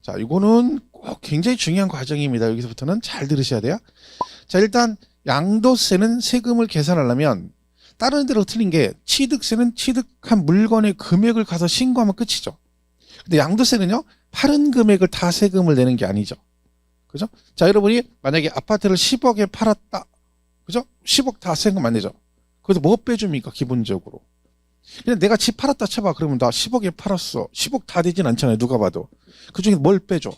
자, 이거는 꼭 굉장히 중요한 과정입니다. 여기서부터는 잘 들으셔야 돼요. 자, 일단 양도세는 세금을 계산하려면 다른 데로 틀린 게 취득세는 취득한 물건의 금액을 가서 신고하면 끝이죠. 근데 양도세는요, 파는 금액을 다 세금을 내는 게 아니죠. 그죠? 자, 여러분이 만약에 아파트를 10억에 팔았다. 그죠? 10억 다 세금 안 내죠. 그래서 뭐 빼줍니까? 기본적으로. 그냥 내가 집 팔았다 쳐봐. 그러면 나 10억에 팔았어. 10억 다 되진 않잖아요. 누가 봐도. 그 중에 뭘 빼줘?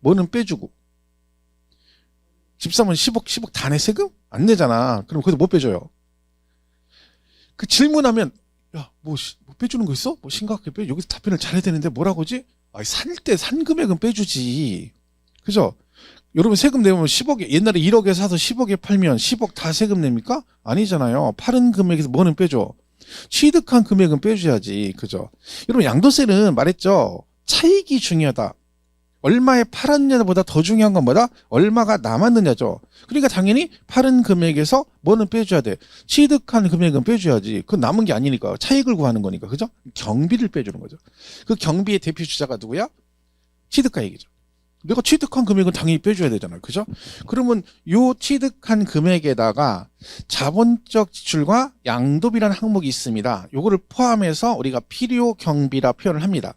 뭐는 빼주고. 집 사면 10억 다 내 세금? 안 내잖아. 그럼 거기서 뭐 빼줘요? 그 질문하면, 야, 뭐 빼주는 거 있어? 뭐 심각하게 빼? 여기서 답변을 잘해야 되는데 뭐라고 하지? 아, 살 때 산 금액은 빼주지. 그죠? 여러분 세금 내면 10억에, 옛날에 1억에 사서 10억에 팔면 10억 다 세금 냅니까? 아니잖아요. 파는 금액에서 뭐는 빼줘? 취득한 금액은 빼줘야지. 그죠? 여러분 양도세는 말했죠. 차익이 중요하다. 얼마에 팔았냐보다 더 중요한 건 뭐다? 얼마가 남았느냐죠. 그러니까 당연히 파는 금액에서 뭐는 빼줘야 돼. 취득한 금액은 빼줘야지. 그건 남은 게 아니니까. 차익을 구하는 거니까. 그죠? 경비를 빼주는 거죠. 그 경비의 대표 주자가 누구야? 취득가액이죠. 내가 취득한 금액은 당연히 빼줘야 되잖아요. 그죠? 그러면 요 취득한 금액에다가 자본적 지출과 양도비라는 항목이 있습니다. 요거를 포함해서 우리가 필요 경비라 표현을 합니다.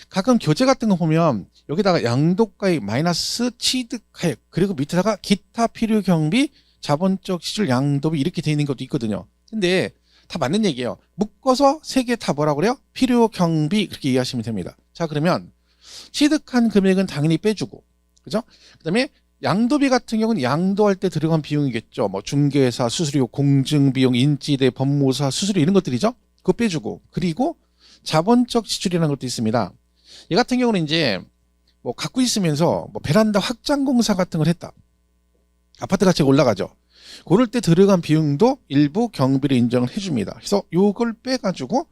가끔 교재 같은 거 보면 여기다가 양도가액 마이너스 취득가액 그리고 밑에다가 기타 필요 경비 자본적 지출 양도비 이렇게 되어 있는 것도 있거든요. 근데 다 맞는 얘기예요. 묶어서 세 개 다 뭐라고 그래요? 필요 경비 그렇게 이해하시면 됩니다. 자, 그러면 취득한 금액은 당연히 빼주고, 그죠? 그 다음에 양도비 같은 경우는 양도할 때 들어간 비용이겠죠. 뭐 중개사, 수수료, 공증비용, 인지대, 법무사, 수수료 이런 것들이죠. 그거 빼주고, 그리고 자본적 지출이라는 것도 있습니다. 이 같은 경우는 이제 뭐 갖고 있으면서 뭐 베란다 확장 공사 같은 걸 했다. 아파트 가치가 올라가죠. 그럴 때 들어간 비용도 일부 경비를 인정을 해줍니다. 그래서 요걸 빼가지고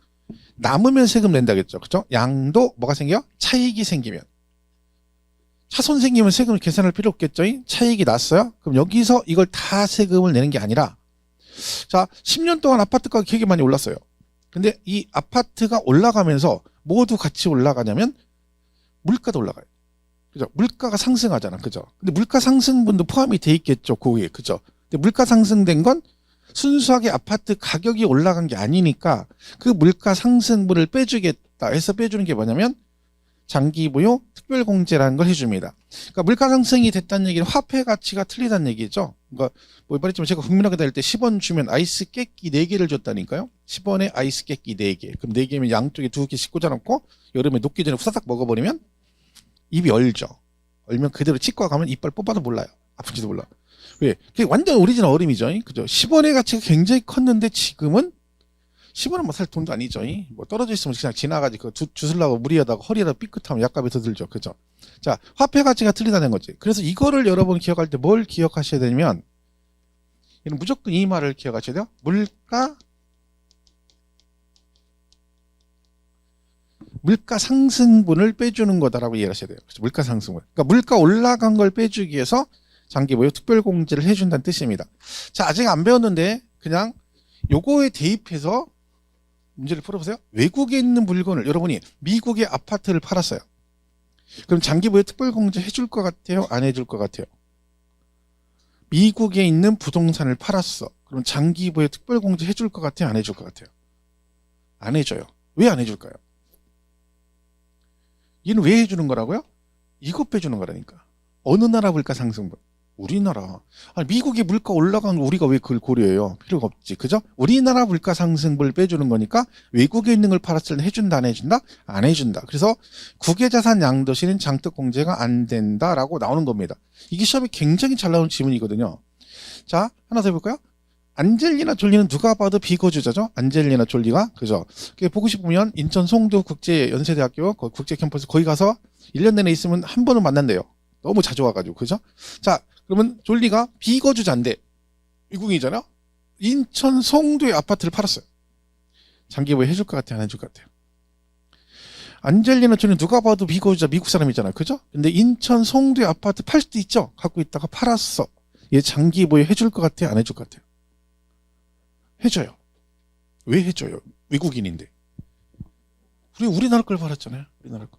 남으면 세금 낸다겠죠. 그죠? 양도 뭐가 생겨요? 차익이 생기면. 차손 생기면 세금을 계산할 필요 없겠죠. 차익이 났어요? 그럼 여기서 이걸 다 세금을 내는 게 아니라 자, 10년 동안 아파트 가격이 되게 많이 올랐어요. 근데 이 아파트가 올라가면서 모두 같이 올라가냐면 물가도 올라가요. 그죠? 물가가 상승하잖아. 그죠? 근데 물가 상승분도 포함이 돼 있겠죠. 거기에. 그죠? 근데 물가 상승된 건 순수하게 아파트 가격이 올라간 게 아니니까 그 물가 상승분을 빼주겠다 해서 빼주는 게 뭐냐면 장기부요 특별공제라는 걸 해줍니다. 그러니까 물가 상승이 됐다는 얘기는 화폐 가치가 틀리다는 얘기죠. 그러니까 뭐 말했지만 제가 국민학교 다닐 때 10원 주면 아이스 깨끼 4개를 줬다니까요. 10원에 아이스 깨끼 4개. 그럼 4개면 양쪽에 2개씩 꽂아놓고 여름에 녹기 전에 후다닥 먹어버리면 입이 얼죠. 얼면 그대로 치과 가면 이빨 뽑아도 몰라요. 아픈지도 몰라. 왜? 그게 완전 오리지널 얼음이죠. 그죠? 10원의 가치가 굉장히 컸는데 지금은 10원은 뭐 살 돈도 아니죠. 뭐 떨어져 있으면 그냥 지나가지고 주술라고 무리하다가 허리에다 삐끗하면 약값이 더 들죠. 그죠? 자, 화폐 가치가 틀리다는 거지. 그래서 이거를 여러분 기억할 때 뭘 기억하셔야 되냐면 이는 무조건 이 말을 기억하셔야 돼요. 물가 상승분을 빼주는 거다라고 이해를 하셔야 돼요. 그렇죠? 물가 상승분. 그러니까 물가 올라간 걸 빼주기 위해서 장기보유 특별공제를 해준다는 뜻입니다. 자, 아직 안 배웠는데 그냥 요거에 대입해서 문제를 풀어보세요. 외국에 있는 물건을 여러분이 미국의 아파트를 팔았어요. 그럼 장기보유 특별공제 해줄 것 같아요? 안 해줄 것 같아요? 미국에 있는 부동산을 팔았어. 그럼 장기보유 특별공제 해줄 것 같아요? 안 해줄 것 같아요? 안 해줘요. 왜 안 해줄까요? 얘는 왜 해주는 거라고요? 이거 빼주는 거라니까. 어느 나라 물가 상승분? 우리나라. 아니, 미국이 물가 올라간 우리가 왜 그걸 고려해요? 필요가 없지. 그죠? 우리나라 물가 상승분을 빼주는 거니까 외국에 있는 걸 팔았을 때 해준다, 안 해준다? 안 해준다. 그래서 국외자산 양도세는 장특공제가 안 된다라고 나오는 겁니다. 이게 시험에 굉장히 잘 나오는 지문이거든요. 자, 하나 더 해볼까요? 안젤리나 졸리는 누가 봐도 비거주자죠? 안젤리나 졸리가. 그죠? 보고 싶으면 인천 송도 국제연세대학교 국제 캠퍼스 거기 가서 1년 내내 있으면 한 번은 만난대요. 너무 자주 와가지고. 그죠? 자, 그러면 졸리가 비거주자인데 미국인이잖아요. 인천 송도의 아파트를 팔았어요. 장기보유 해줄 것 같아요? 안 해줄 것 같아요? 안젤리나 졸리는 누가 봐도 비거주자 미국 사람이잖아요. 그죠? 근데 인천 송도의 아파트 팔 수도 있죠? 갖고 있다가 팔았어. 얘 장기보유 해줄 것 같아요? 안 해줄 것 같아요? 해줘요. 왜 해줘요? 외국인인데. 우리나라 걸 팔았잖아요. 우리나라 거.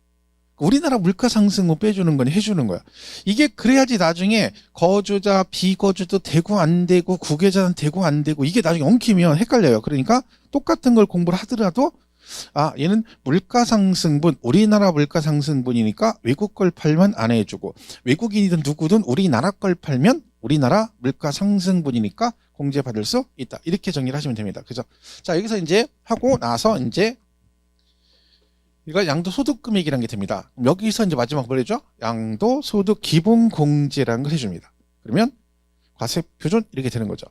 우리나라 물가 상승 뭐 빼주는 건 해주는 거야. 이게 그래야지 나중에 거주자, 비거주도 되고 안 되고 국외자는 되고 안 되고 이게 나중에 엉키면 헷갈려요. 그러니까 똑같은 걸 공부를 하더라도 아, 얘는 물가 상승분, 우리나라 물가 상승분이니까 외국 걸 팔면 안 해주고 외국인이든 누구든 우리나라 걸 팔면 우리나라 물가 상승분이니까 공제받을 수 있다. 이렇게 정리를 하시면 됩니다. 그죠? 자, 여기서 이제 하고 나서 이제 이거 양도소득금액이라는 게 됩니다. 여기서 이제 마지막 뭘 해줘? 양도소득 기본공제라는 걸 해줍니다. 그러면 과세표준 이렇게 되는 거죠.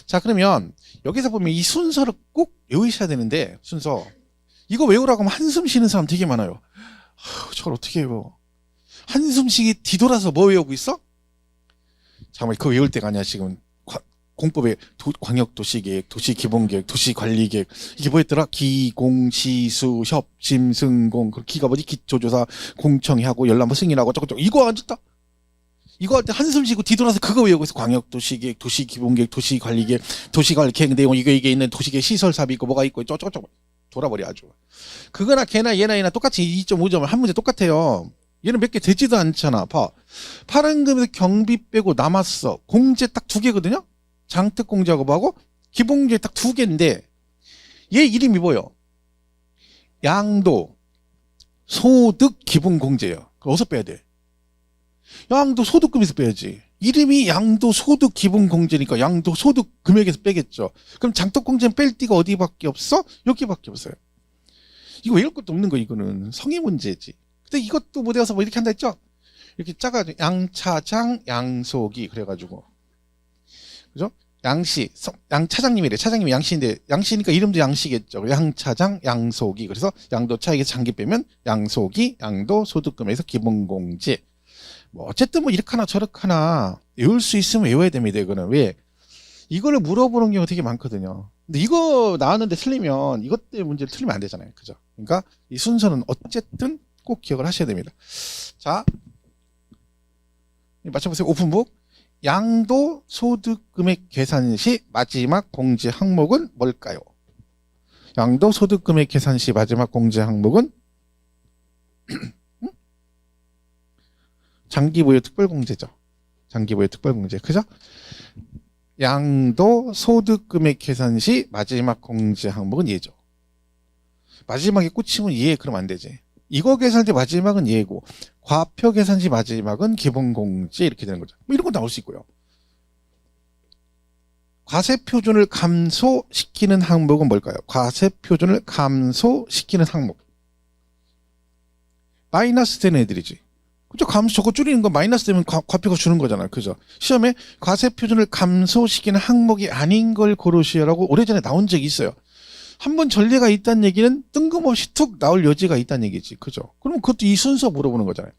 자, 그러면 여기서 보면 이 순서를 꼭 외우셔야 되는데 순서 이거 외우라고 하면 한숨 쉬는 사람 되게 많아요. 저걸 어떻게 외워? 한숨 쉬기 뒤돌아서 뭐 외우고 있어? 잠깐만, 그거 외울 때가 아니야. 지금 공법에 광역도시계획, 도시기본계획, 도시관리계획 이게 뭐였더라? 기공시수 협심승공 기가 뭐지? 기초조사 공청회하고 열람부 승인하고 저거 이거 안 좋다. 이거 할 때 한숨 쉬고 뒤돌아서 그거 외우고 있어. 광역도시계획, 도시기본계획, 도시관리계획, 도시관리계획 내용 이게 있는 도시계획 시설사비 있고 뭐가 있고 저거 돌아버려 아주. 그거나 걔나 얘나 똑같이 2.5점을 한 문제 똑같아요. 얘는 몇 개 되지도 않잖아. 봐. 파란금에서 경비 빼고 남았어. 공제 딱 2개거든요. 장특공제하고 뭐하고 기본공제 딱 2개인데 얘 이름이 뭐예요? 양도 소득 기본공제예요. 그럼 어디서 빼야 돼? 양도소득금에서 빼야지. 이름이 양도소득 기본공제니까 양도소득 금액에서 빼겠죠. 그럼 장특공제는 뺄 띠가 어디밖에 없어? 여기밖에 없어요. 이거 외울 것도 없는 거. 이거는 성의 문제지. 근데 이것도 못 외워서 뭐 이렇게 한다 했죠? 이렇게 짜가지고 양차장 양소기 그래가지고 그죠? 양씨, 양 차장님이래. 차장님이 양씨인데 양씨니까 이름도 양씨겠죠. 양차장 양소기. 그래서 양도 차익에서 장기 빼면 양소기 양도 소득금에서 기본공제. 뭐 어쨌든 뭐 이렇게나 저렇게나 외울 수 있으면 외워야 됩니다. 이거는 왜? 이거를 물어보는 경우가 되게 많거든요. 근데 이거 나왔는데 틀리면 이것 때문에 문제를 틀리면 안 되잖아요. 그죠? 그러니까 이 순서는 어쨌든 꼭 기억을 하셔야 됩니다. 자, 맞춰보세요. 오픈북. 양도소득금액 계산 시 마지막 공제 항목은 뭘까요? 양도소득금액 계산 시 마지막 공제 항목은 장기부여 특별공제죠. 장기부여 특별공제. 그죠? 양도소득금액 계산 시 마지막 공제 항목은 얘죠. 마지막에 꽂히면 얘 그러면 안 되지. 이거 계산할 때 마지막은 얘고 과표 계산 시 마지막은 기본공제 이렇게 되는 거죠. 뭐 이런 거 나올 수 있고요. 과세표준을 감소시키는 항목은 뭘까요? 과세표준을 감소시키는 항목. 마이너스 되는 애들이지. 그죠? 감소 저거 줄이는 거 마이너스 되면 과표가 주는 거잖아요. 그죠? 시험에 과세표준을 감소시키는 항목이 아닌 걸 고르시라고 오래전에 나온 적이 있어요. 한번 전례가 있다는 얘기는 뜬금없이 툭 나올 여지가 있다는 얘기지. 그죠? 그럼 그것도 이 순서 물어보는 거잖아요.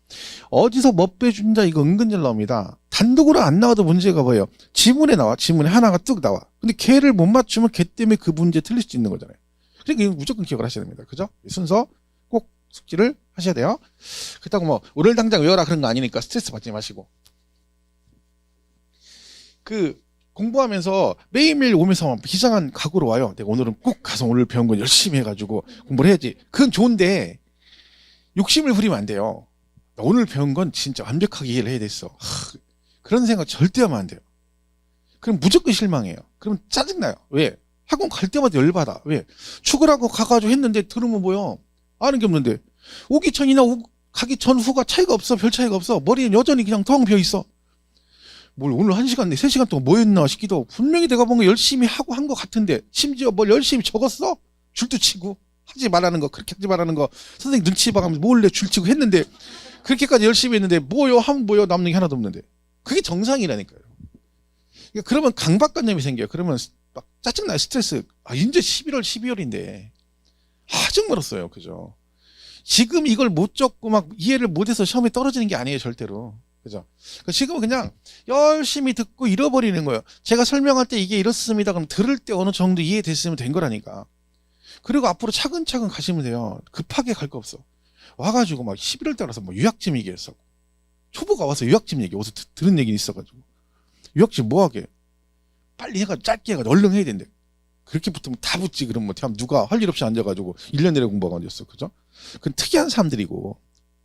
어디서 뭐 빼준다 이거 은근 잘 나옵니다. 단독으로 안 나와도 문제가 뭐예요? 지문에 나와. 지문에 하나가 뚝 나와. 근데 걔를 못 맞추면 걔 때문에 그 문제 틀릴 수 있는 거잖아요. 그러니까 이거 무조건 기억을 하셔야 됩니다. 그죠? 이 순서 꼭 숙지를 하셔야 돼요. 그렇다고 뭐 오늘 당장 외워라 그런 거 아니니까 스트레스 받지 마시고. 공부하면서 매일매일 오면서 비상한 각오로 와요. 내가 오늘은 꼭 가서 오늘 배운 거 열심히 해가지고 공부를 해야지. 그건 좋은데 욕심을 부리면 안 돼요. 오늘 배운 건 진짜 완벽하게 이해를 해야 됐어. 그런 생각 절대 하면 안 돼요. 그럼 무조건 실망해요. 그럼 짜증나요. 왜? 학원 갈 때마다 열받아. 왜? 출근하고 가가지고 했는데 들으면 뭐요? 아는 게 없는데 오기 전이나 가기 전 후가 차이가 없어. 별 차이가 없어. 머리는 여전히 그냥 텅 비어있어. 뭘 오늘 1시간, 3시간 동안 뭐 했나 싶기도 하고 분명히 내가 뭔가 열심히 하고 한 것 같은데 심지어 뭘 열심히 적었어? 줄도 치고 하지 말라는 거 그렇게 하지 말라는 거 선생님 눈치 봐가면서 몰래 줄 치고 했는데 그렇게까지 열심히 했는데 뭐요 하면 뭐요 남는 게 하나도 없는데 그게 정상이라니까요. 그러니까 그러면 강박관념이 생겨요. 그러면 막 짜증나요. 스트레스. 이제 11월 12월인데 아직 멀었어요. 그죠? 지금 이걸 못 적고 막 이해를 못해서 시험에 떨어지는 게 아니에요. 절대로. 그죠? 지금은 그냥 열심히 듣고 잃어버리는 거예요. 제가 설명할 때 이게 이렇습니다. 그럼 들을 때 어느 정도 이해됐으면 된 거라니까. 그리고 앞으로 차근차근 가시면 돼요. 급하게 갈 거 없어. 와가지고 막 11월 달라서 뭐 유학집 얘기했어. 초보가 와서 유학집 얘기, 어디서 들은 얘기 있어가지고. 유학집 뭐 하게? 빨리 해가지고 짧게 해가지고 얼른 해야 된대. 그렇게 붙으면 다 붙지. 그럼 뭐 누가 할 일 없이 앉아가지고 1년 내내 공부하고 앉았어. 그죠? 그건 특이한 사람들이고.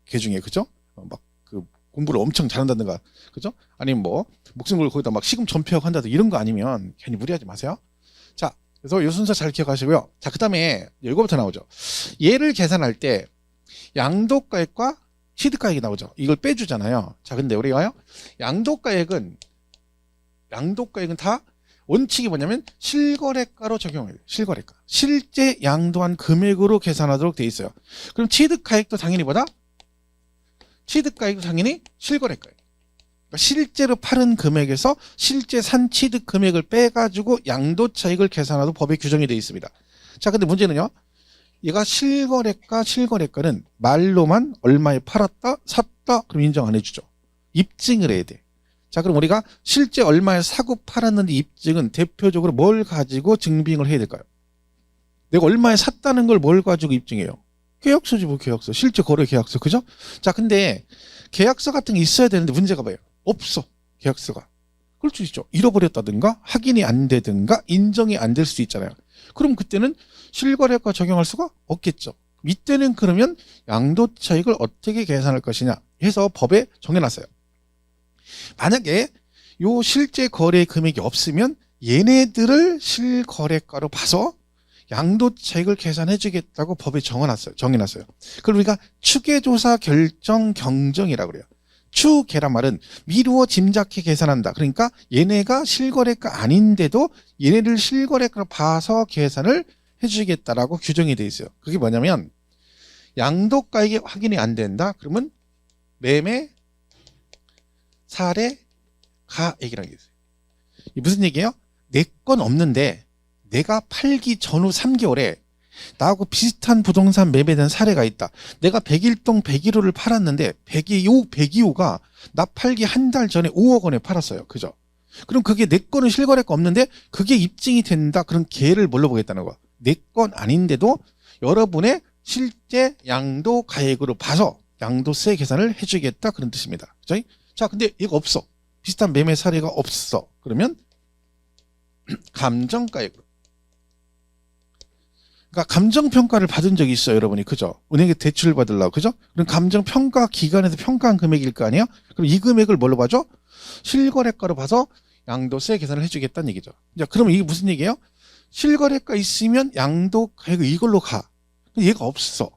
개 중에 그죠? 막 그 공부를 엄청 잘한다든가 그죠? 아니면 뭐 목숨 걸고 거기다 막 시금 전폐하고 한다든가 이런 거 아니면 괜히 무리하지 마세요. 자, 그래서 이 순서 잘 기억하시고요. 자, 그다음에 이거부터 나오죠. 얘를 계산할 때 양도가액과 취득가액이 나오죠. 이걸 빼주잖아요. 자, 근데 우리가요, 양도가액은 다 원칙이 뭐냐면 실거래가로 적용해요. 실거래가. 실제 양도한 금액으로 계산하도록 돼 있어요. 그럼 취득가액도 당연히 뭐다? 취득가액도 당연히 실거래가예요. 그러니까 실제로 팔은 금액에서 실제 산 취득 금액을 빼가지고 양도차익을 계산하도록 법에 규정이 되어 있습니다. 자, 근데 문제는요. 얘가 실거래가는 말로만 얼마에 팔았다, 샀다, 그럼 인정 안 해주죠. 입증을 해야 돼. 자, 그럼 우리가 실제 얼마에 사고 팔았는지 입증은 대표적으로 뭘 가지고 증빙을 해야 될까요? 내가 얼마에 샀다는 걸 뭘 가지고 입증해요? 계약서지 뭐 계약서. 실제 거래 계약서. 그죠? 자, 근데 계약서 같은 게 있어야 되는데 문제가 뭐예요? 없어. 계약서가. 그럴 수 있죠. 잃어버렸다든가 확인이 안 되든가 인정이 안 될 수도 있잖아요. 그럼 그때는 실거래가 적용할 수가 없겠죠. 이때는 그러면 양도차익을 어떻게 계산할 것이냐 해서 법에 정해놨어요. 만약에 요 실제 거래 금액이 없으면 얘네들을 실거래가로 봐서 양도차익을 계산해 주겠다고 법에 정해놨어요. 그걸 우리가 추계조사 결정 경정이라고 그래요. 추계란 말은 미루어 짐작해 계산한다. 그러니까 얘네가 실거래가 아닌데도 얘네를 실거래가로 봐서 계산을 해주겠다라고 규정이 돼 있어요. 그게 뭐냐면 양도가액이 확인이 안 된다. 그러면 매매 사례 가액이라는 게 있어요. 이게 무슨 얘기예요? 내 건 없는데 내가 팔기 전후 3개월에 나하고 비슷한 부동산 매매된 사례가 있다. 내가 101동 101호를 팔았는데 102호가 나 팔기 한 달 전에 5억 원에 팔았어요. 그죠? 그럼 그게 내 거는 실거래가 없는데 그게 입증이 된다. 그럼 걔를 뭘로 보겠다는 거야? 내 건 아닌데도 여러분의 실제 양도가액으로 봐서 양도세 계산을 해주겠다. 그런 뜻입니다. 그죠? 자, 근데 이거 없어. 비슷한 매매 사례가 없어. 그러면 감정가액으로. 그러니까 감정평가를 받은 적이 있어요, 여러분이. 그죠? 은행에 대출을 받으려고. 그죠? 그럼 감정평가 기관에서 평가한 금액일 거 아니에요? 그럼 이 금액을 뭘로 봐줘? 실거래가로 봐서 양도세 계산을 해주겠다는 얘기죠. 자, 그러면 이게 무슨 얘기예요? 실거래가 있으면 양도가액을 이걸로 가. 얘가 없어.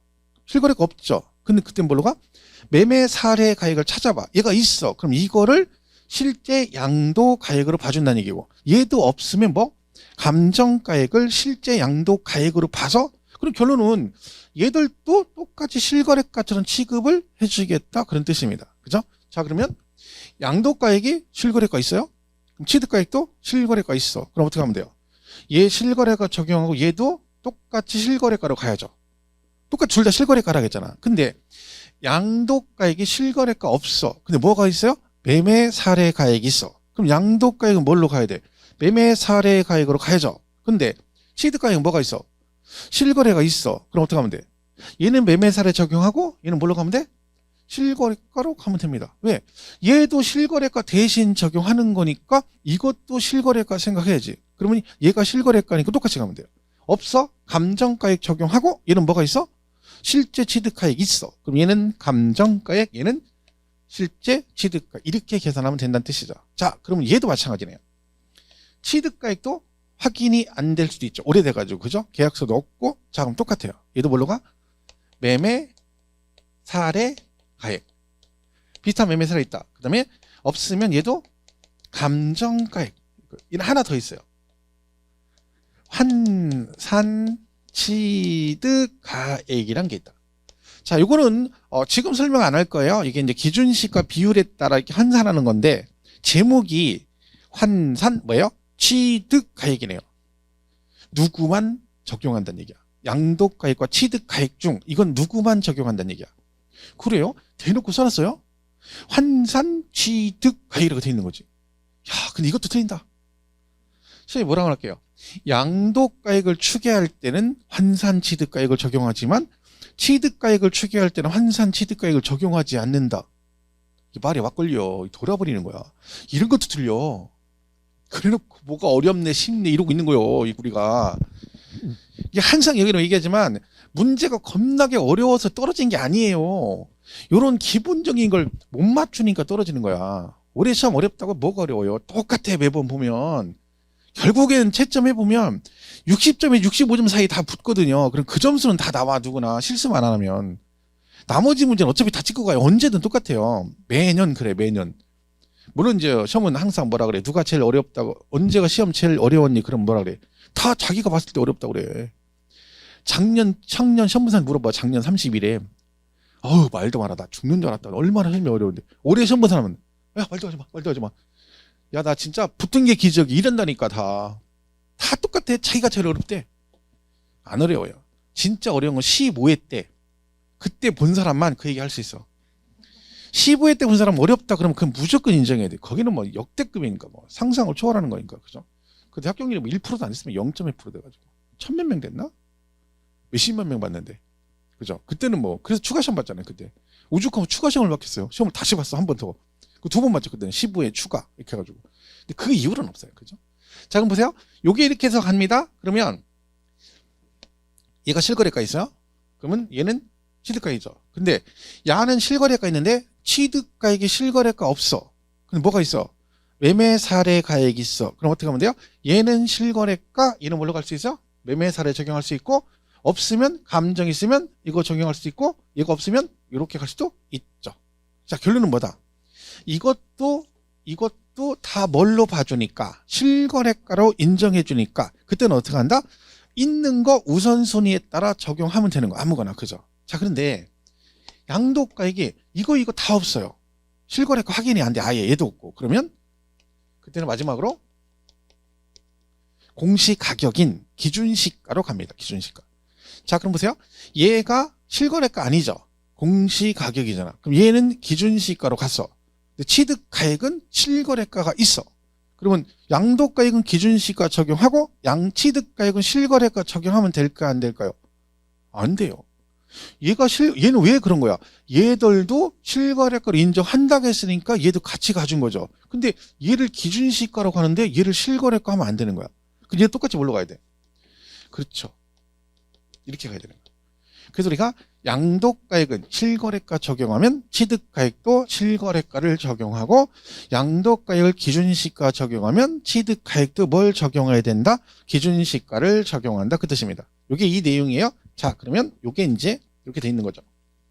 실거래가 없죠. 근데 그때 뭘로 가? 매매 사례 가액을 찾아봐. 얘가 있어. 그럼 이거를 실제 양도가액으로 봐준다는 얘기고, 얘도 없으면 뭐? 감정가액을 실제 양도가액으로 봐서, 그럼 결론은 얘들도 똑같이 실거래가처럼 취급을 해주겠다. 그런 뜻입니다. 그죠? 자, 그러면 양도가액이 실거래가 있어요? 그럼 취득가액도 실거래가 있어. 그럼 어떻게 하면 돼요? 얘 실거래가 적용하고 얘도 똑같이 실거래가로 가야죠. 똑같이 둘 다 실거래가라 했잖아. 근데 양도가액이 실거래가 없어. 근데 뭐가 있어요? 매매 사례 가액이 있어. 그럼 양도가액은 뭘로 가야 돼? 매매 사례 가액으로 가야죠. 근데 취득가액은 뭐가 있어? 실거래가 있어. 그럼 어떻게 하면 돼? 얘는 매매 사례 적용하고 얘는 뭘로 가면 돼? 실거래가로 가면 됩니다. 왜? 얘도 실거래가 대신 적용하는 거니까 이것도 실거래가 생각해야지. 그러면 얘가 실거래가니까 똑같이 가면 돼요. 없어? 감정가액 적용하고 얘는 뭐가 있어? 실제 취득가액 있어. 그럼 얘는 감정가액, 얘는 실제 취득가액. 이렇게 계산하면 된다는 뜻이죠. 자, 그러면 얘도 마찬가지네요. 취득가액도 확인이 안 될 수도 있죠. 오래돼가지고. 그죠? 계약서도 없고. 자, 그럼 똑같아요. 얘도 뭘로 가? 매매 사례 가액. 비슷한 매매 사례 있다. 그 다음에 없으면 얘도 감정가액. 얘는 하나 더 있어요. 환산 취득 가액이란 게 있다. 자, 요거는 지금 설명 안 할 거예요. 이게 이제 기준시가 비율에 따라 이렇게 환산하는 건데, 제목이 환산 뭐예요? 취득 가액이네요. 누구만 적용한다는 얘기야. 양도가액과 취득가액 중 이건 누구만 적용한다는 얘기야. 그래요? 대놓고 써놨어요? 환산 취득 가액이라고 돼 있는 거지. 야, 근데 이것도 틀린다. 선생님 뭐라고 할게요? 양도가액을 추계할 때는 환산 취득가액을 적용하지만 취득가액을 추계할 때는 환산 취득가액을 적용하지 않는다. 이 말이 막 걸려. 돌아버리는 거야. 이런 것도 틀려. 그래놓고 뭐가 어렵네, 쉽네 이러고 있는 거요, 우리가. 이게 항상 여기로 얘기하지만 문제가 겁나게 어려워서 떨어진 게 아니에요. 이런 기본적인 걸 못 맞추니까 떨어지는 거야. 올해 시험 어렵다고 뭐가 어려워요? 똑같아. 매번 보면 결국엔 채점 해보면 60점에 65점 사이 다 붙거든요. 그럼 그 점수는 다 나와. 누구나 실수만 안 하면. 나머지 문제는 어차피 다 찍고 가요. 언제든 똑같아요. 매년 그래. 매년. 물론 이제 시험은 항상 뭐라 그래. 누가 제일 어렵다고, 언제가 시험 제일 어려웠니? 그럼 뭐라 그래. 다 자기가 봤을 때 어렵다고 그래. 작년 시험문산 물어봐. 작년 30일에. 어우, 말도 마라. 나 죽는 줄 알았다. 얼마나 시험이 어려운데. 올해 시험문산 하면 야, 말도 하지 마. 말도 하지 마. 야, 나 진짜 붙은 게 기적이. 이런다니까 다. 다 똑같아. 자기가 제일 어렵대. 안 어려워요. 진짜 어려운 건 15회 때. 그때 본 사람만 그 얘기 할 수 있어. 15회 때 본 사람 어렵다 그러면 그건 무조건 인정해야 돼. 거기는 뭐 역대급이니까 뭐 상상을 초월하는 거니까. 그죠? 근데 합격률이 뭐 1%도 안 됐으면 0.1% 돼가지고. 천몇 명 됐나? 몇십만 명 봤는데. 그죠? 그때는 뭐, 그래서 추가 시험 봤잖아요. 그때. 오죽하면 추가 시험을 봤겠어요. 시험을 다시 봤어. 한 번 더. 그 두 번 봤죠. 그때는 15회 추가. 이렇게 해가지고. 근데 그 이유는 없어요. 그죠? 자, 그럼 보세요. 요게 이렇게 해서 갑니다. 그러면 얘가 실거래가 있어요. 그러면 얘는 취득가이죠. 근데 야는 실거래가 있는데 취득가액이 실거래가 없어. 근데 뭐가 있어? 매매 사례 가액이 있어. 그럼 어떻게 하면 돼요? 얘는 실거래가, 얘는 뭘로 갈 수 있어? 매매 사례 적용할 수 있고, 없으면 감정 있으면 이거 적용할 수 있고, 얘가 없으면 이렇게 갈 수도 있죠. 자, 결론은 뭐다? 이것도 다 뭘로 봐주니까, 실거래가로 인정해 주니까, 그때는 어떻게 한다? 있는 거 우선순위에 따라 적용하면 되는 거. 아무거나. 그죠? 자, 그런데 양도가액이 이거 다 없어요. 실거래가 확인이 안 돼. 아예 얘도 없고. 그러면 그때는 마지막으로 공시가격인 기준시가로 갑니다. 기준시가. 자, 그럼 보세요. 얘가 실거래가 아니죠. 공시가격이잖아. 그럼 얘는 기준시가로 갔어. 근데 취득가액은 실거래가가 있어. 그러면 양도가액은 기준시가 적용하고 양취득가액은 실거래가 적용하면 될까 안 될까요? 안 돼요. 얘는 왜 그런 거야? 얘들도 실거래가를 인정한다고 했으니까 얘도 같이 가준 거죠. 근데 얘를 기준시가라고 하는데 얘를 실거래가 하면 안 되는 거야. 근데 얘 똑같이 뭘로 가야 돼? 그렇죠. 이렇게 가야 되는 거야. 그래서 우리가 양도가액은 실거래가 적용하면 취득가액도 실거래가를 적용하고 양도가액을 기준시가 적용하면 취득가액도 뭘 적용해야 된다? 기준시가를 적용한다. 그 뜻입니다. 이게 이 내용이에요. 자, 그러면 이게 이제 이렇게 돼 있는 거죠.